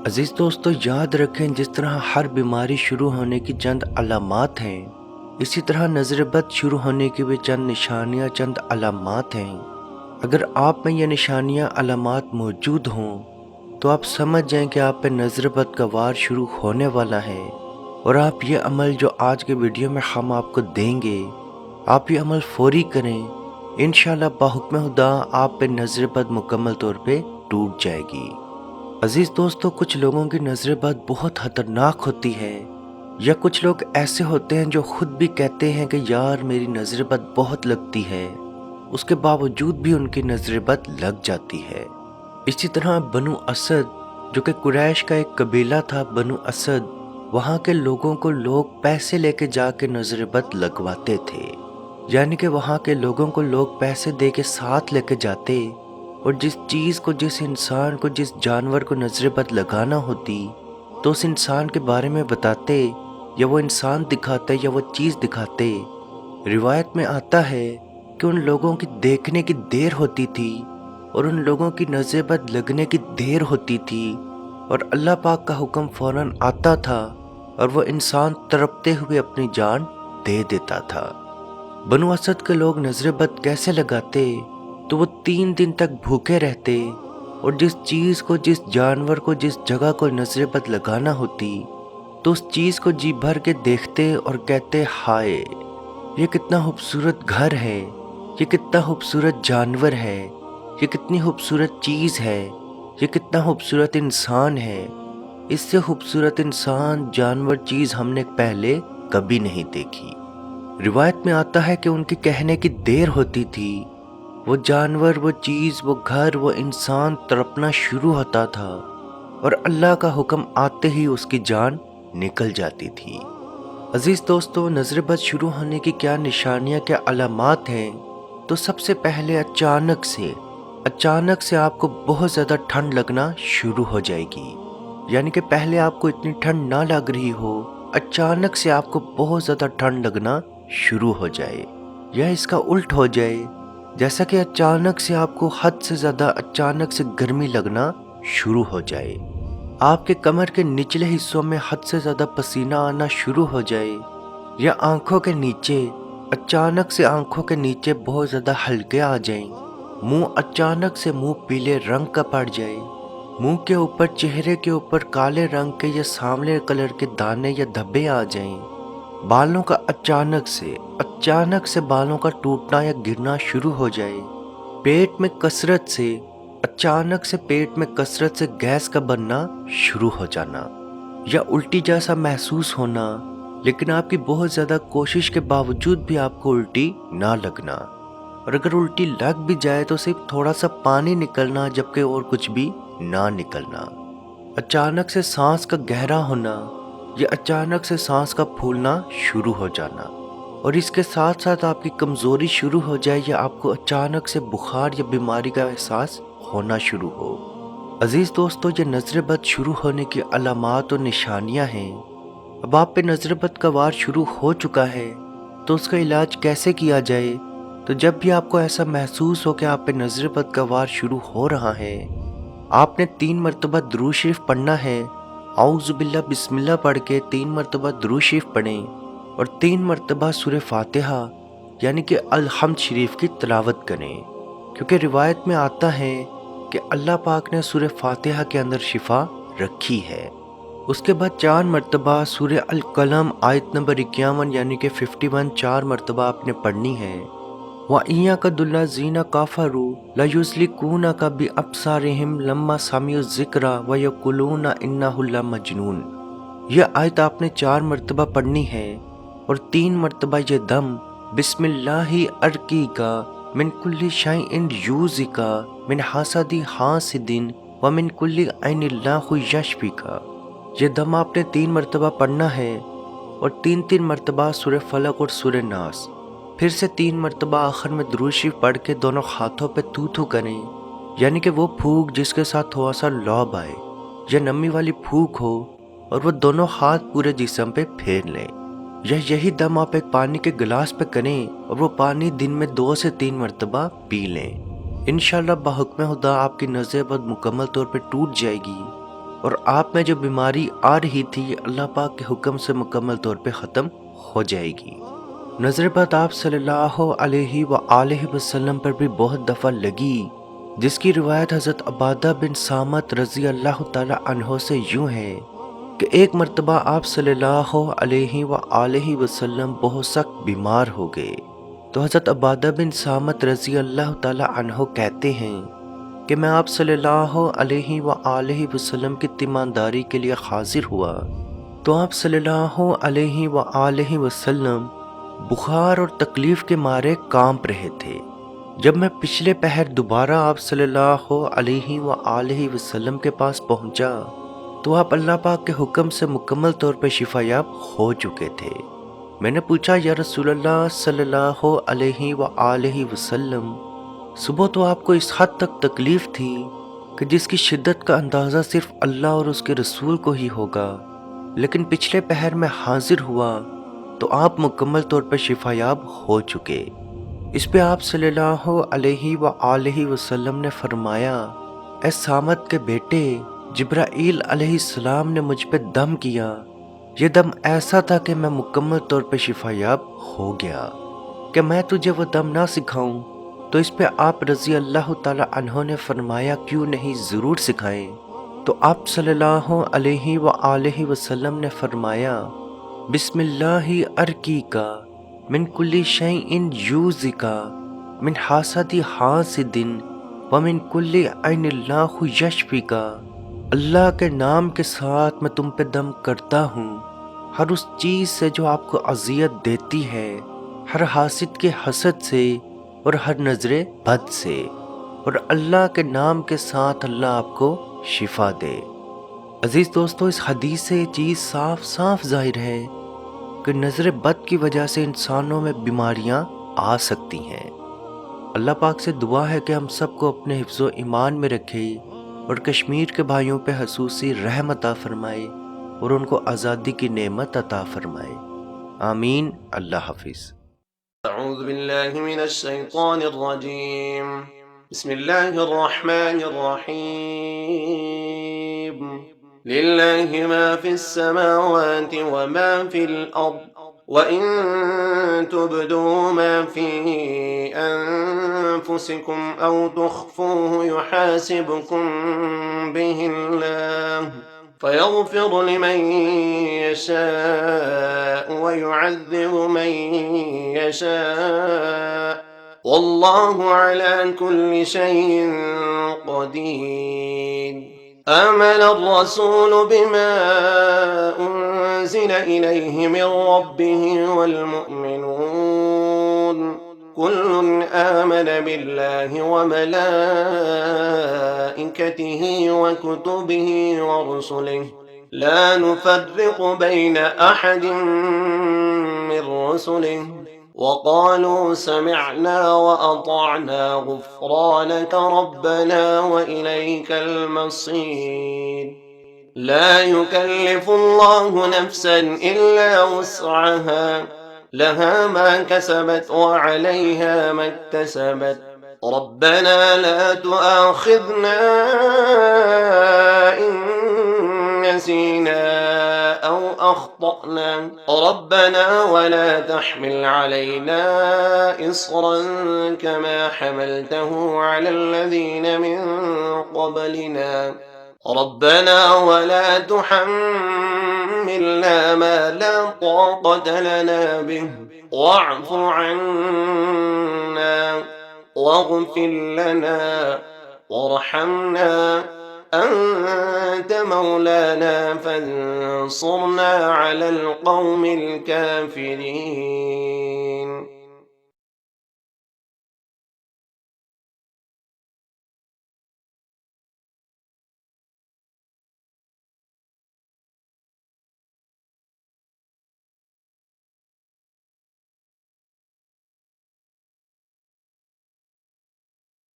अजीज दोस्तों, याद रखें जिस तरह हर बीमारी शुरू होने की चंद अलामात हैं, इसी तरह नज़र बद शुरू होने की भी चंद निशानियां, चंद अलामात हैं। अगर आप में ये निशानियां, अलामात मौजूद हों तो आप समझ जाएं कि आप पे नज़र बद का वार शुरू होने वाला है। और आप ये अमल जो आज के वीडियो में हम आपको देंगे, आप ये अमल फौरी करें। इंशाअल्लाह बाहुक्म खुदा आप पे नज़र बद मुकम्मल तौर पे टूट जाएगी। अजीज दोस्तों, कुछ लोगों की नज़र बद बहुत खतरनाक होती है, या कुछ लोग ऐसे होते हैं जो खुद भी कहते हैं कि यार मेरी नज़र बद बहुत लगती है, उसके बावजूद भी उनकी नज़र बद लग जाती है। इसी तरह बनु असद, जो कि कुरैश का एक कबीला था, बनु असद, वहाँ के लोगों को लोग पैसे लेके जाके नज़र बद लगवाते थे। यानी कि वहाँ के लोगों को लोग पैसे दे के साथ लेके जाते, और जिस चीज़ को, जिस इंसान को, जिस जानवर को नज़र बद लगाना होती तो उस इंसान के बारे में बताते, या वो इंसान दिखाते या वो चीज़ दिखाते। रिवायत में आता है कि उन लोगों की देखने की देर होती थी और उन लोगों की नज़र बद लगने की देर होती थी, और अल्लाह पाक का हुक्म फ़ौरन आता था और वो इंसान तड़पते हुए अपनी जान दे देता था। बनु असद के लोग नज़र बद कैसे लगाते, तो वो 3 दिन तक भूखे रहते, और जिस चीज़ को, जिस जानवर को, जिस जगह को नज़र बद लगाना होती तो उस चीज़ को जी भर के देखते और कहते, हाय ये कितना खूबसूरत घर है, ये कितना खूबसूरत जानवर है, ये कितनी खूबसूरत चीज़ है, ये कितना खूबसूरत इंसान है। इससे खूबसूरत इंसान, जानवर, चीज़ हमने पहले कभी नहीं देखी। रिवायत में आता है कि उनके कहने की देर होती थी, वो जानवर, वो चीज़, वो घर, वो इंसान तड़पना शुरू होता था, और अल्लाह का हुक्म आते ही उसकी जान निकल जाती थी। अजीज दोस्तों, नज़र बद शुरू होने की क्या निशानियां, क्या अलामात हैं? तो सबसे पहले अचानक से आपको बहुत ज़्यादा ठंड लगना शुरू हो जाएगी। यानी कि पहले आपको इतनी ठंड ना लग रही हो, अचानक से आपको बहुत ज़्यादा ठंड लगना शुरू हो जाए, या इसका उल्ट हो जाए, जैसा कि अचानक से आपको हद से ज़्यादा अचानक से गर्मी लगना शुरू हो जाए, आपके कमर के निचले हिस्सों में हद से ज़्यादा पसीना आना शुरू हो जाए, या आंखों के नीचे, अचानक से आंखों के नीचे बहुत ज़्यादा हल्के आ जाएं, मुंह अचानक से मुंह पीले रंग का पड़ जाए, मुंह के ऊपर, चेहरे के ऊपर काले रंग के या सांवले कलर के दाने या धब्बे आ जाएं, बालों का अचानक से बालों का टूटना या गिरना शुरू हो जाए, पेट में अचानक से पेट में कसरत से गैस का बनना शुरू हो जाना, या उल्टी जैसा महसूस होना, लेकिन आपकी बहुत ज़्यादा कोशिश के बावजूद भी आपको उल्टी ना लगना, और अगर उल्टी लग भी जाए तो सिर्फ थोड़ा सा पानी निकलना, जबकि और कुछ भी ना निकलना, अचानक से सांस का गहरा होना, या अचानक से सांस का फूलना शुरू हो जाना, और इसके साथ साथ आपकी कमज़ोरी शुरू हो जाए, या आपको अचानक से बुखार या बीमारी का एहसास होना शुरू हो। अजीज़ दोस्तों, ये नज़र बद शुरू होने की अलामात और निशानियां हैं। अब आप पे नज़र बद का वार शुरू हो चुका है, तो उसका इलाज कैसे किया जाए? तो जब भी आपको ऐसा महसूस हो कि आप पे नज़र बद का वार शुरू हो रहा है, आपने 3 मरतबा दुरूद शरीफ पढ़ना है। औज़ु बिल्लाह बिस्मिल्लाह पढ़ के 3 मरतबा दुरूद शरीफ पढ़ें, और 3 मरतबा सूरह फातिहा यानी कि अल-हम्द शरीफ की तिलावत करें, क्योंकि रिवायत में आता है कि अल्लाह पाक ने सूरह फातिहा के अंदर शिफा रखी है। उसके बाद 4 मरतबा सूरह अल-कलम आयत नंबर 51 यानी कि 51 4 मरतबा आपने पढ़नी है। वइया का दुल्ला जीना काफरू लयुज़लिकूना का बि अब्सारिहिम लम्मा सामिउ ज़िक्रा व यकुलूना इन्नहु लमजनून। यह आयत आपने 4 मरतबा पढ़नी है, और 3 मरतबा ये दम बिस्मिल्लाहि अर्कीका मिन कुल्ली शैइन यूज़िका मिन हसदी हासिदिन व मिन कुल्ली ऐनिल्लाहु यशफिका। ये दम आपने 3 मरतबा पढ़ना है, और 3 मरतबा सूरह फलक और सूरह नास, फिर से 3 मरतबा आखिर में दुरूद शरीफ पढ़ के दोनों हाथों पे थू करें, यानी कि वो फूक जिसके साथ थोड़ा सा लौब आए, या नमी वाली फूक हो, और वो दोनों हाथ पूरे जिस्म पे फेर लें। यही दम आप एक पानी के गिलास पे करें, और वो पानी दिन में 2 से 3 मरतबा पी लें। इंशाअल्लाह बाहुक्म खुदा आपकी नज़र बद मुकम्मल तौर पे टूट जाएगी, اور آپ میں جو بیماری آ رہی تھی یہ اللہ پاک کے حکم سے مکمل طور پہ ختم ہو جائے گی۔ نظر بد آپ صلی اللہ علیہ وآلہ وسلم پر بھی بہت دفعہ لگی، جس کی روایت حضرت عبادہ بن سامت رضی اللہ تعالی عنہ سے یوں ہے کہ ایک مرتبہ آپ صلی اللہ علیہ وآلہ وسلم بہت سخت بیمار ہو گئے، تو حضرت عبادہ بن سامت رضی اللہ تعالی عنہ کہتے ہیں کہ میں آپ صلی اللہ علیہ وآلہ وسلم کی تیمارداری کے لیے حاضر ہوا، تو آپ صلی اللہ علیہ وآلہ وسلم بخار اور تکلیف کے مارے کانپ رہے تھے۔ جب میں پچھلے پہر دوبارہ آپ صلی اللہ علیہ وآلہ وسلم کے پاس پہنچا تو آپ اللہ پاک کے حکم سے مکمل طور پر شفا یاب ہو چکے تھے۔ میں نے پوچھا یا رسول اللہ صلی اللہ علیہ وآلہ وسلم، صبح تو آپ کو اس حد تک تکلیف تھی کہ جس کی شدت کا اندازہ صرف اللہ اور اس کے رسول کو ہی ہوگا، لیکن پچھلے پہر میں حاضر ہوا تو آپ مکمل طور پر شفا یاب ہو چکے۔ اس پہ آپ صلی اللہ علیہ وآلہ وسلم نے فرمایا، اے سامت کے بیٹے، جبرائیل علیہ السلام نے مجھ پہ دم کیا، یہ دم ایسا تھا کہ میں مکمل طور پہ شفا یاب ہو گیا۔ کہ میں تجھے وہ دم نہ سکھاؤں؟ تو اس پہ آپ رضی اللہ تعالی عنہ نے فرمایا، کیوں نہیں، ضرور سکھائیں۔ تو آپ صلی اللہ علیہ وآلہ وسلم نے فرمایا، بسم اللہ ارقیکا من کل شیء یؤذیکا من حاسد حاسد ومن کل عین اللہ یشفیکا۔ اللہ کے نام کے ساتھ میں تم پہ دم کرتا ہوں، ہر اس چیز سے جو آپ کو اذیت دیتی ہے، ہر حاسد کے حسد سے اور ہر نظر بد سے، اور اللہ کے نام کے ساتھ اللہ آپ کو شفا دے۔ عزیز دوستو، اس حدیث سے یہ چیز صاف صاف ظاہر ہے کہ نظر بد کی وجہ سے انسانوں میں بیماریاں آ سکتی ہیں۔ اللہ پاک سے دعا ہے کہ ہم سب کو اپنے حفظ و ایمان میں رکھے اور کشمیر کے بھائیوں پہ خصوصی رحم عطا فرمائے اور ان کو آزادی کی نعمت عطا فرمائے۔ آمین۔ اللہ حافظ۔ اعوذ باللہ من الشیطان الرجیم، بسم اللہ الرحمن الرحیم، للہ ما فی السماوات وما فی الارض وَإِن تُبْدُوا مَا فِي أَنفُسِكُمْ أَوْ تُخْفُوهُ يُحَاسِبْكُم بِهِ اللَّهُ فَيَغْفِرُ لِمَن يَشَاءُ وَيُعَذِّبُ مَن يَشَاءُ وَاللَّهُ عَلَى كُلِّ شَيْءٍ قَدِيرٌ۔ آمن الرسول بما أنزل إليه من ربه والمؤمنون كل آمن بالله وملائكته وكتبه ورسله لا نفرق بين أحد من رسله وقالوا سمعنا وأطعنا غفرانك ربنا وإليك المصير۔ لا يكلف الله نفسا إلا وسعها، لها ما كسبت وعليها ما اكتسبت، ربنا لا تؤاخذنا إن نسينا أو أخطأنا، ربنا ولا تحمل علينا إصرا كما حملته على الذين من قبلنا، ربنا ولا تحملنا ما لا طاقة لنا به، واعف عنا واغفر لنا وارحمنا، أنت مولانا فانصرنا على القوم الكافرين۔